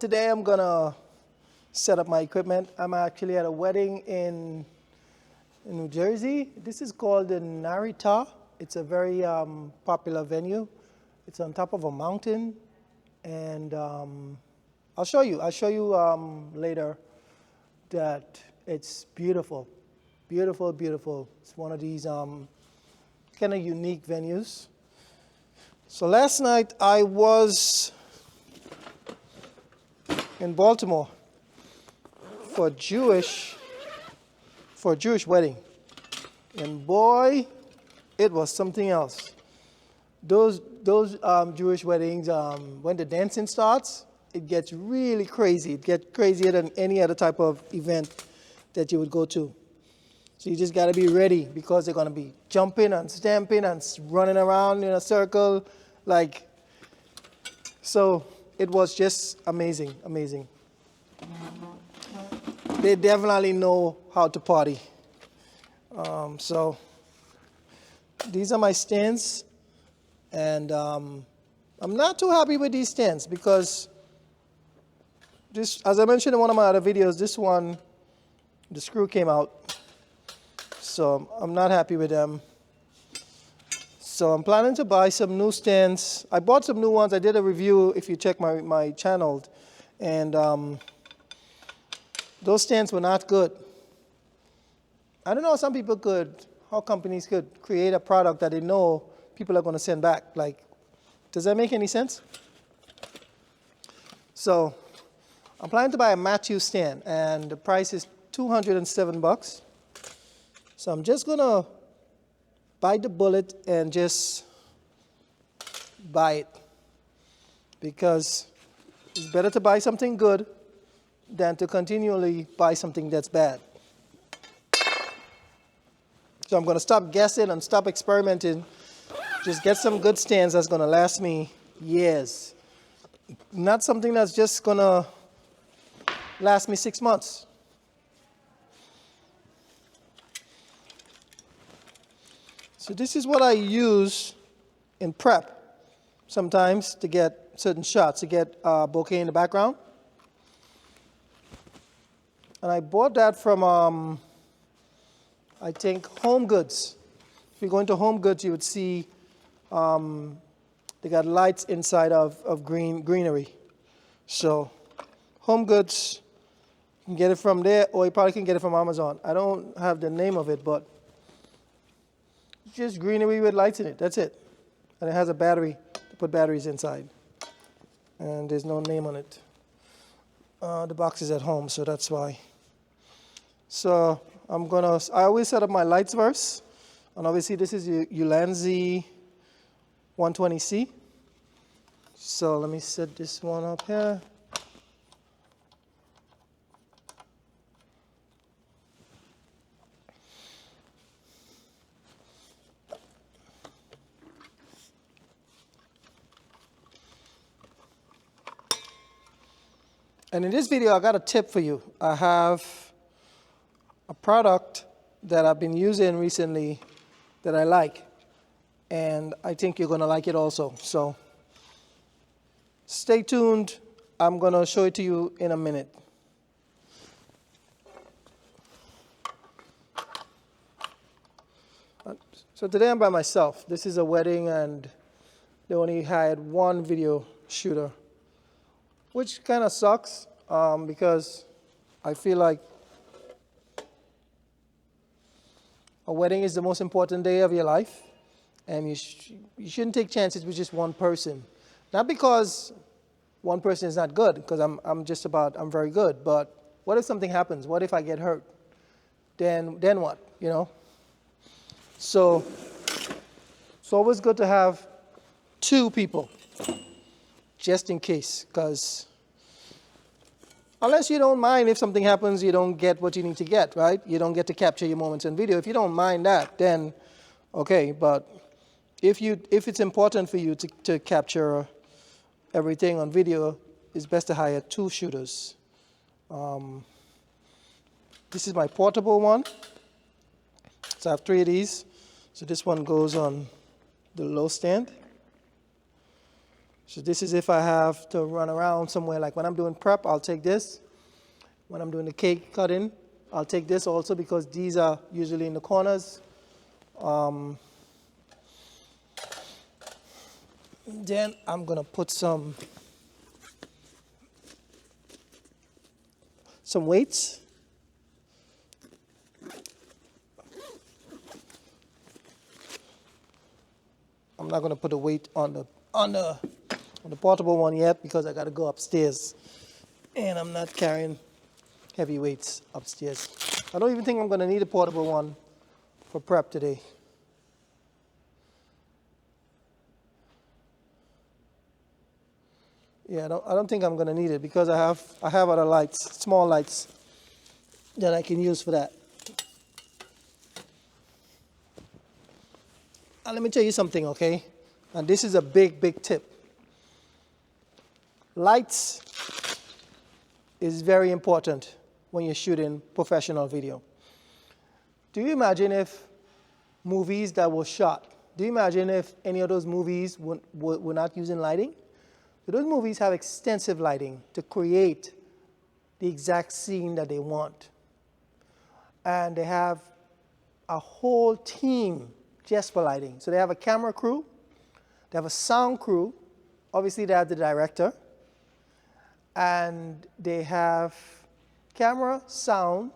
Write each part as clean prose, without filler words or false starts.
Today I'm gonna set up my equipment. I'm actually at a wedding in New Jersey. This is called the Narita. It's a very popular venue. It's on top of a mountain, and I'll show you. I'll show you later that it's beautiful, beautiful, beautiful. It's one of these kind of unique venues. So last night I was in Baltimore for a Jewish wedding, and boy, it was something else. Those Jewish weddings, when the dancing starts, it gets really crazy. It gets crazier than any other type of event that you would go to. So you just got to be ready, because they're going to be jumping and stamping and running around in a circle, like. So it was just amazing, amazing. They definitely know how to party. So these are my stands, and I'm not too happy with these stands because this, as I mentioned in one of my other videos, this one, the screw came out. So I'm not happy with them. So I'm planning to buy some new stands. I bought some new ones. I did a review, if you check my channel, and those stands were not good. I don't know how companies could create a product that they know people are going to send back. Like, does that make any sense? So I'm planning to buy a Matthew stand, and the price is $207. So I'm just going to bite the bullet and just buy it, because it's better to buy something good than to continually buy something that's bad. So I'm going to stop guessing and stop experimenting. Just get some good stands that's going to last me years. Not something that's just going to last me 6 months. So this is what I use in prep sometimes to get certain shots, to get a bokeh in the background. And I bought that from, I think, Home Goods. If you go into Home Goods, you would see they got lights inside of greenery. So Home Goods, you can get it from there, or you probably can get it from Amazon. I don't have the name of it, but just greenery with lights in it. That's it. And it has a battery to put batteries inside. And there's no name on it. The box is at home, so that's why. So I always set up my lights first. And obviously this is Ulanzi 120C. So let me set this one up here. And in this video, I got a tip for you. I have a product that I've been using recently that I like, and I think you're going to like it also. So stay tuned. I'm going to show it to you in a minute. So today I'm by myself. This is a wedding, and they only hired one video shooter, which kind of sucks because I feel like a wedding is the most important day of your life, and you shouldn't take chances with just one person. Not because one person is not good, because I'm very good, but what if something happens? What if I get hurt? Then what, you know? So it's always good to have two people, just in case, because unless you don't mind if something happens, you don't get what you need to get, right? You don't get to capture your moments in video. If you don't mind that, then okay. But if it's important for you to capture everything on video, it's best to hire two shooters. This is my portable one. So I have 3 of these. So this one goes on the low stand. So this is if I have to run around somewhere, like when I'm doing prep, I'll take this. When I'm doing the cake cutting, I'll take this also because these are usually in the corners. Then I'm gonna put some weights. I'm not gonna put a weight on the portable one yet because I gotta go upstairs, and I'm not carrying heavy weights upstairs. I don't even think I'm gonna need a portable one for prep today. Yeah, I don't think I'm gonna need it because I have other lights, small lights, that I can use for that. And let me tell you something, okay? And this is a big tip. Lights is very important when you're shooting professional video. Do you imagine if movies that were shot, do you imagine if any of those movies were not using lighting? So those movies have extensive lighting to create the exact scene that they want. And they have a whole team just for lighting. So they have a camera crew, they have a sound crew, obviously they have the director, and they have camera, sound,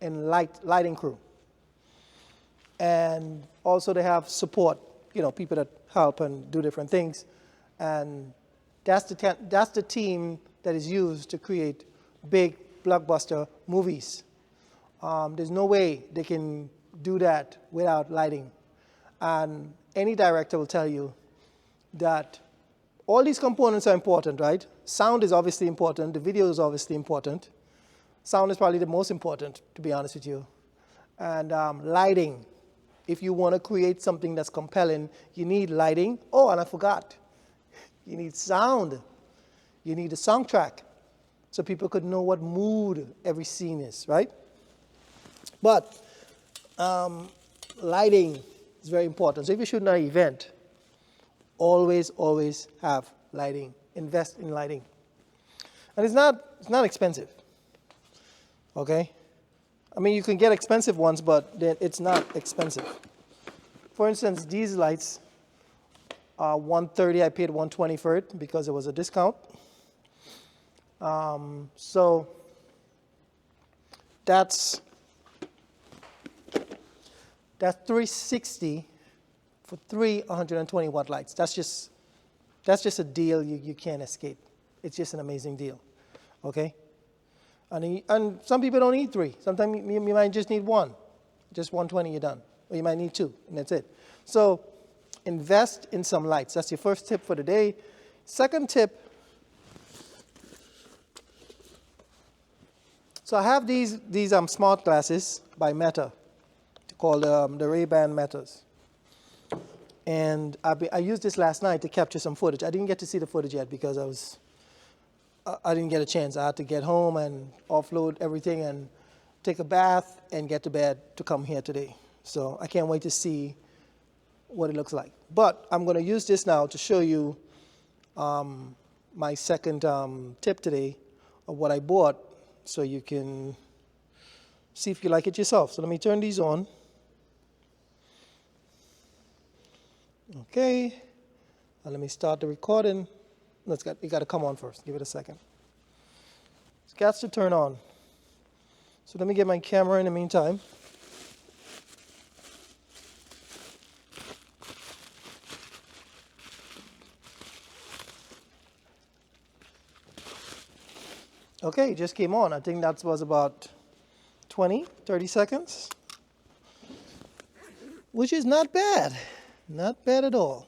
and lighting crew. And also they have support, people that help and do different things. And that's the team that is used to create big blockbuster movies. There's no way they can do that without lighting. And any director will tell you that all these components are important, right? Sound is obviously important. The video is obviously important. Sound is probably the most important, to be honest with you. And lighting. If you want to create something that's compelling, you need lighting. Oh, and I forgot. You need sound. You need a soundtrack so people could know what mood every scene is, right? But lighting is very important. So if you're shooting an event, always have lighting. Invest in lighting. And it's not expensive. Okay? I mean, you can get expensive ones, but it's not expensive. For instance, these lights are $130. I paid $120 for it because it was a discount. So that's $360 for three 120-watt lights. That's just a deal you can't escape. It's just an amazing deal. Okay? And some people don't need three. Sometimes you might just need one. Just 120, you're done. Or you might need two, and that's it. So invest in some lights. That's your first tip for the day. Second tip, so I have these smart glasses by Meta, called the Ray-Ban Metas. And I used this last night to capture some footage. I didn't get to see the footage yet because I didn't get a chance. I had to get home and offload everything and take a bath and get to bed to come here today. So I can't wait to see what it looks like. But I'm going to use this now to show you my second tip today of what I bought so you can see if you like it yourself. So let me turn these on. Okay. And let me start the recording. It got to come on first. Give it a second. It's got to turn on. So let me get my camera in the meantime. Okay, it just came on. I think that was about 30 seconds, which is not bad. Not bad at all.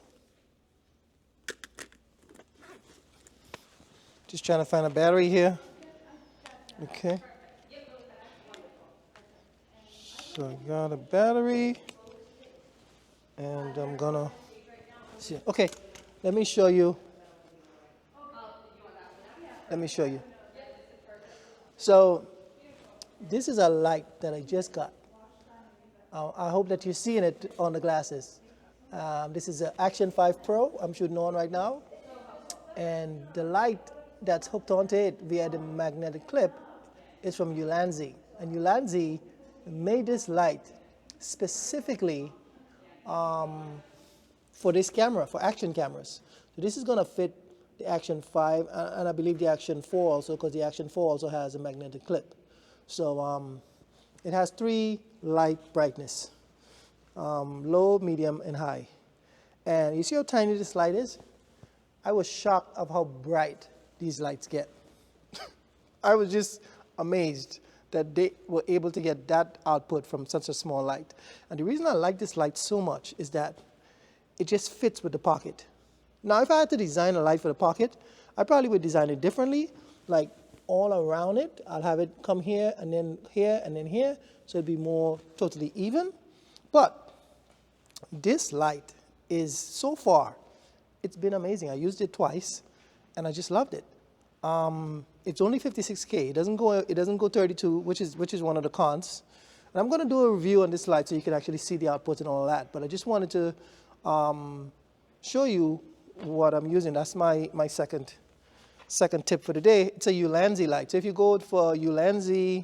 Just trying to find a battery here. Okay. So I got a battery, and I'm gonna see. Okay, let me show you. So this is a light that I just got. I hope that you're seeing it on the glasses. This is an Action 5 Pro I'm shooting on right now. And the light that's hooked onto it via the magnetic clip is from Ulanzi. And Ulanzi made this light specifically for this camera, for action cameras. So this is going to fit the Action 5 and I believe the Action 4 also, because the Action 4 also has a magnetic clip. So it has 3 light brightness, low, medium, and high. And you see how tiny this light is? I was shocked of how bright these lights get. I was just amazed that they were able to get that output from such a small light. And the reason I like this light so much is that it just fits with the pocket. Now, if I had to design a light for the pocket, I probably would design it differently, like all around it. I'll have it come here, and then here, and then here, so it'd be more totally even. But this light is, so far, it's been amazing. I used it twice, and I just loved it. It's only 56K. It doesn't go 32, which is one of the cons. And I'm going to do a review on this light so you can actually see the output and all of that. But I just wanted to show you what I'm using. That's my second tip for the day. It's a Ulanzi light. So if you go for Ulanzi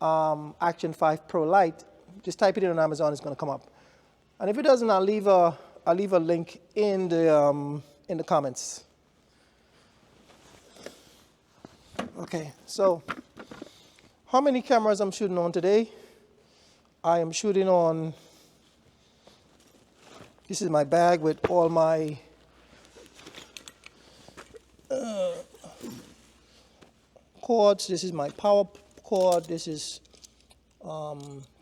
Action 5 Pro light, just type it in on Amazon. It's going to come up. And if it doesn't, I'll leave a link in the comments. Okay, so how many cameras I'm shooting on today? I am shooting on, this is my bag with all my cords. This is my power cord. This is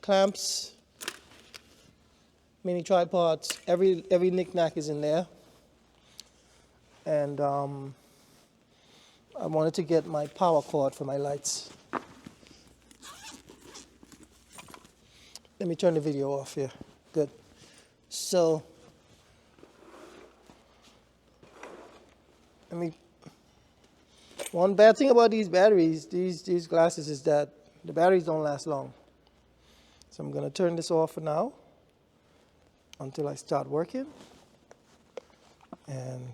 clamps, mini tripods. Every knick-knack is in there. And I wanted to get my power cord for my lights. Let me turn the video off here. Good. So, one bad thing about these batteries, these glasses, is that the batteries don't last long. So I'm going to turn this off for now until I start working. And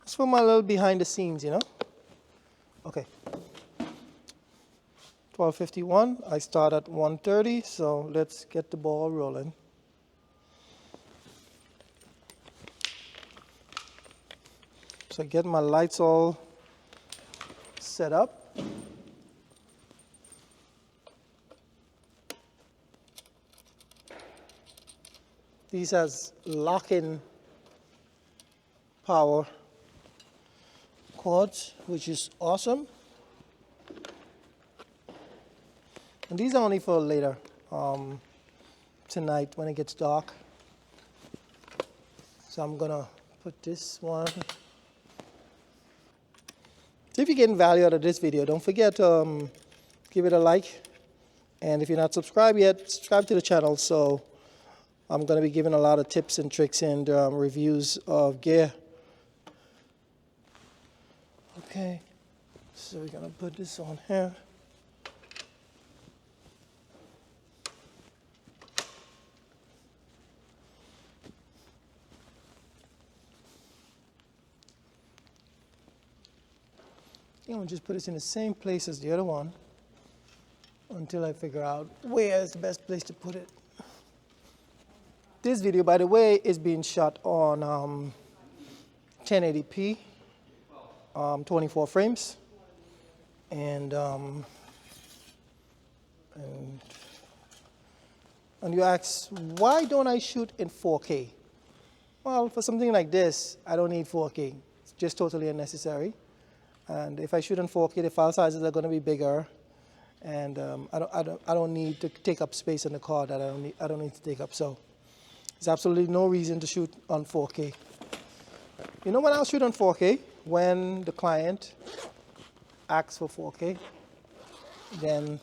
it's for my little behind the scenes, you know. Okay. 12:51. I start at 1:30, so let's get the ball rolling. So I get my lights all set up. These has lock-in power cords, which is awesome. And these are only for later, tonight when it gets dark. So I'm gonna put this one. So if you're getting value out of this video, don't forget to give it a like. And if you're not subscribed yet, subscribe to the channel. So I'm gonna be giving a lot of tips and tricks and reviews of gear. Okay, so we're gonna put this on here. I'm gonna just put this in the same place as the other one until I figure out where is the best place to put it. This video, by the way, is being shot on 1080p, 24 frames, and you ask, why don't I shoot in 4K? Well, for something like this, I don't need 4K. It's just totally unnecessary. And if I shoot in 4K, the file sizes are going to be bigger, and I don't need to take up space on the card that I don't need to take up. So there's absolutely no reason to shoot on 4K. You know when I'll shoot on 4K? When the client asks for 4K, then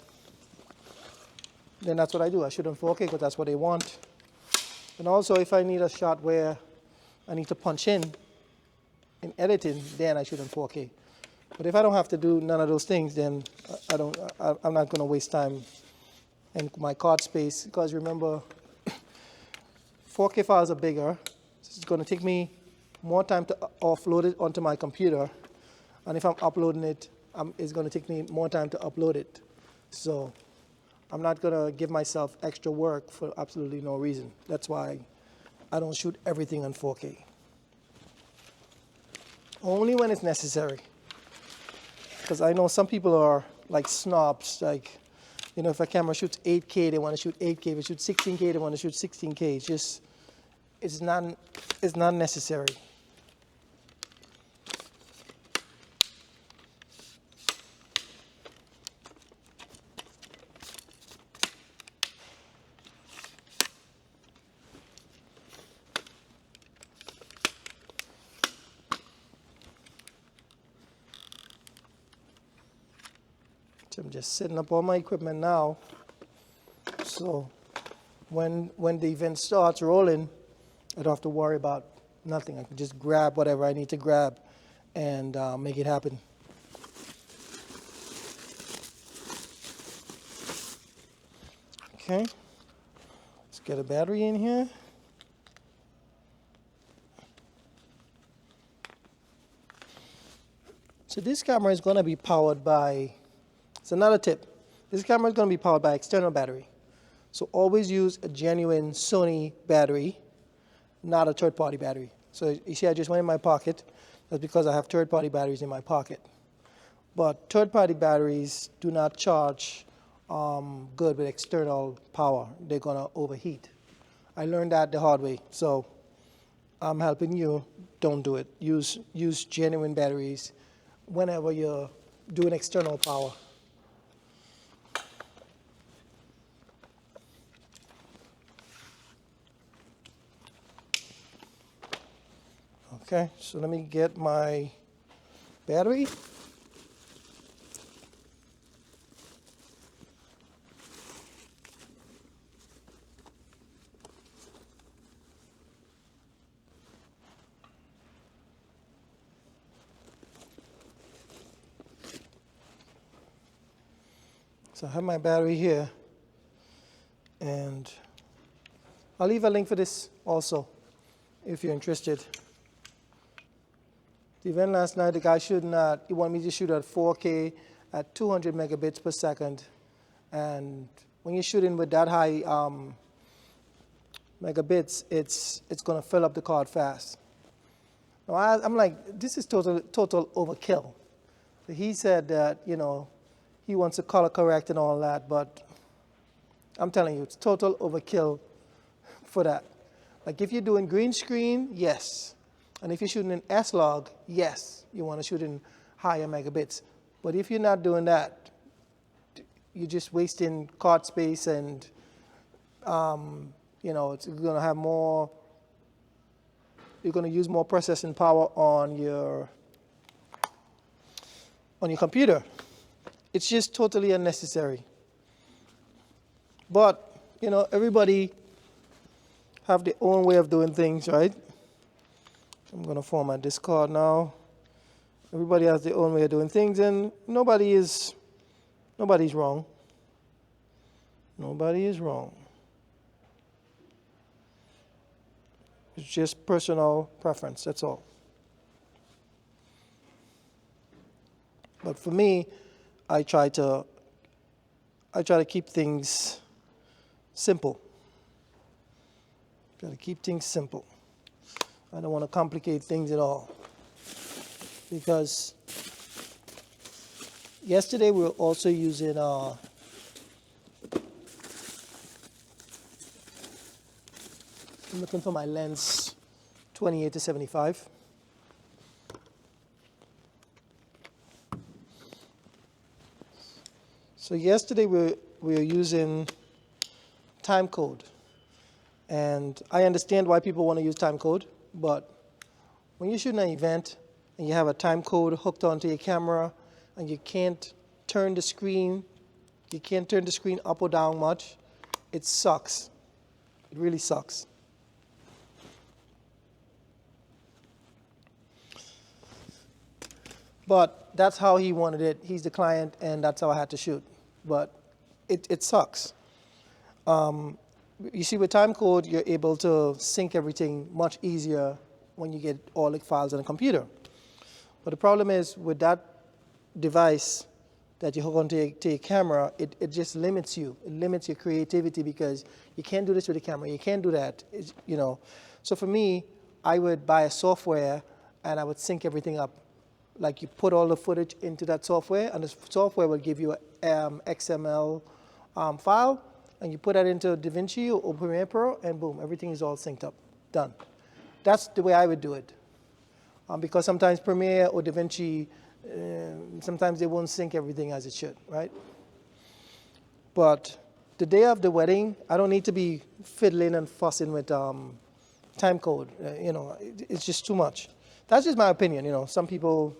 that's what I do. I shoot on 4K because that's what they want. And also, if I need a shot where I need to punch in editing, then I shoot on 4K. But if I don't have to do none of those things, then I'm not going to waste time and my card space, because remember, 4K files are bigger. So it's going to take me more time to offload it onto my computer. And if I'm uploading it, it's going to take me more time to upload it. So I'm not going to give myself extra work for absolutely no reason. That's why I don't shoot everything on 4K. Only when it's necessary. Because I know some people are like snobs, like, you know, if a camera shoots 8K, they want to shoot 8K. If it shoots 16K, they want to shoot 16K. It's just, it's not necessary. So I'm just setting up all my equipment now. So when the event starts rolling, I don't have to worry about nothing. I can just grab whatever I need to grab and make it happen. Okay, let's get a battery in here. So this camera is going to be powered by, it's another tip, this camera is going to be powered by external battery. So always use a genuine Sony battery, not a third-party battery. So you see I just went in my pocket. That's because I have third-party batteries in my pocket. But third-party batteries do not charge good with external power. They're going to overheat. I learned that the hard way. So I'm helping you. Don't do it. Use genuine batteries whenever you're doing external power. Okay, so let me get my battery. So I have my battery here, and I'll leave a link for this also if you're interested. The event last night, the guy he wanted me to shoot at 4K at 200 megabits per second. And when you're shooting with that high megabits, it's going to fill up the card fast. Now I'm like, this is total overkill. So he said that, you know, he wants to color correct and all that, but I'm telling you, it's total overkill for that. Like if you're doing green screen, yes. And if you're shooting in S-Log, yes, you want to shoot in higher megabits. But if you're not doing that, you're just wasting card space, and you know, it's going to have more. You're going to use more processing power on your computer. It's just totally unnecessary. But you know, everybody have their own way of doing things, right? I'm going to format this card now. Everybody has their own way of doing things, and nobody's wrong. Nobody is wrong. It's just personal preference, that's all. But for me, I try to keep things simple. Try to keep things simple. I don't want to complicate things at all. Because yesterday we were also using I'm looking for my lens 28 to 75. So yesterday we were using time code. And I understand why people want to use time code. But when you're shooting an event and you have a time code hooked onto your camera and you can't turn the screen up or down much, it sucks. It really sucks. But that's how he wanted it. He's the client, and that's how I had to shoot. But it sucks. You see, with time code, you're able to sync everything much easier when you get all the files on the computer. But the problem is with that device that you hook onto your camera, it just limits you. It limits your creativity because you can't do this with the camera. You can't do that. You know. So for me, I would buy a software and I would sync everything up. Like you put all the footage into that software, and the software will give you an XML file, and you put that into DaVinci or Premiere Pro, and boom, everything is all synced up. Done. That's the way I would do it. Because sometimes Premiere or DaVinci, sometimes they won't sync everything as it should, right? But the day of the wedding, I don't need to be fiddling and fussing with time code. You know, it's just too much. That's just my opinion. You know, some people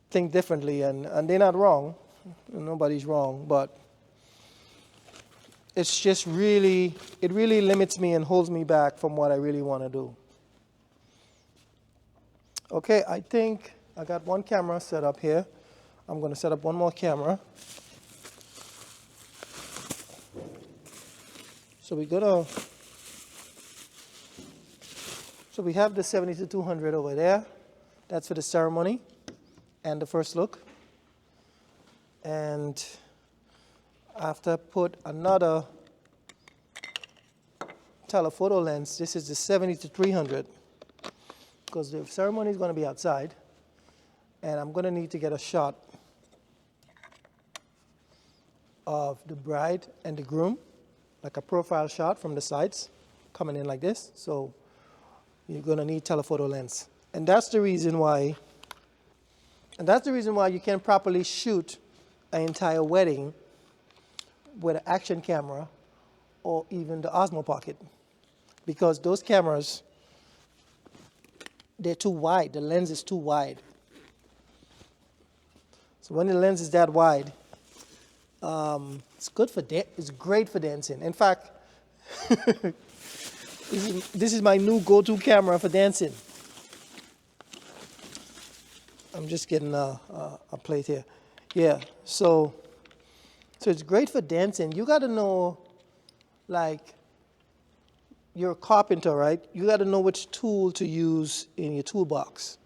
think differently, and they're not wrong. Nobody's wrong, but it's just really, it really limits me and holds me back from what I really want to do. Okay, I think I got one camera set up here. I'm going to set up one more camera. So we have the 70-200 over there. That's for the ceremony and the first look. And after put another telephoto lens, this is the 70-300, because the ceremony is going to be outside, and I'm going to need to get a shot of the bride and the groom, like a profile shot from the sides, coming in like this. So you're going to need telephoto lens, and that's the reason why. And that's the reason why you can't properly shoot an entire wedding with an action camera or even the Osmo Pocket, because those cameras, they're too wide. The lens is too wide. So when the lens is that wide, it's good for it's great for dancing. In fact, this is my new go-to camera for dancing. I'm just getting a plate here. Yeah, so it's great for dancing. You got to know, like, you're a carpenter, right? You got to know which tool to use in your toolbox.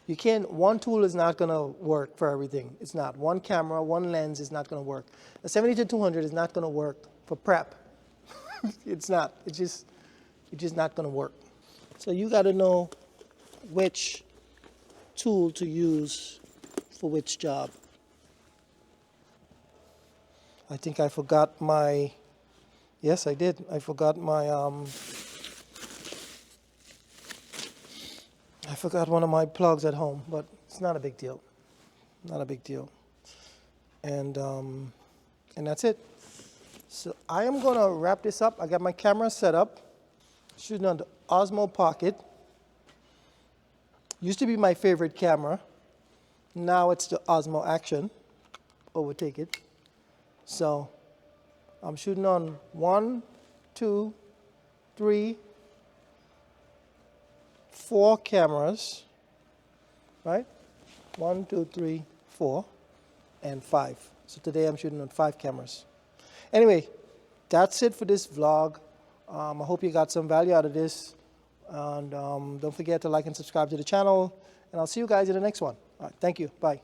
You can't, one tool is not going to work for everything. It's not. One camera, one lens is not going to work. A 70-200 is not going to work for prep. It's not. It's just not going to work. So you got to know which tool to use for which job. I think I forgot my, yes, I did. I forgot my, I forgot one of my plugs at home, but it's not a big deal. Not a big deal. And that's it. So I am going to wrap this up. I got my camera set up, shooting on the Osmo Pocket. Used to be my favorite camera. Now it's the Osmo Action. Overtake it. So I'm shooting on 1, 2, 3, 4 cameras, right? 1, 2, 3, 4, and 5. So today I'm shooting on 5 cameras. Anyway, that's it for this vlog. I hope you got some value out of this. And don't forget to like and subscribe to the channel. And I'll see you guys in the next one. All right, thank you. Bye.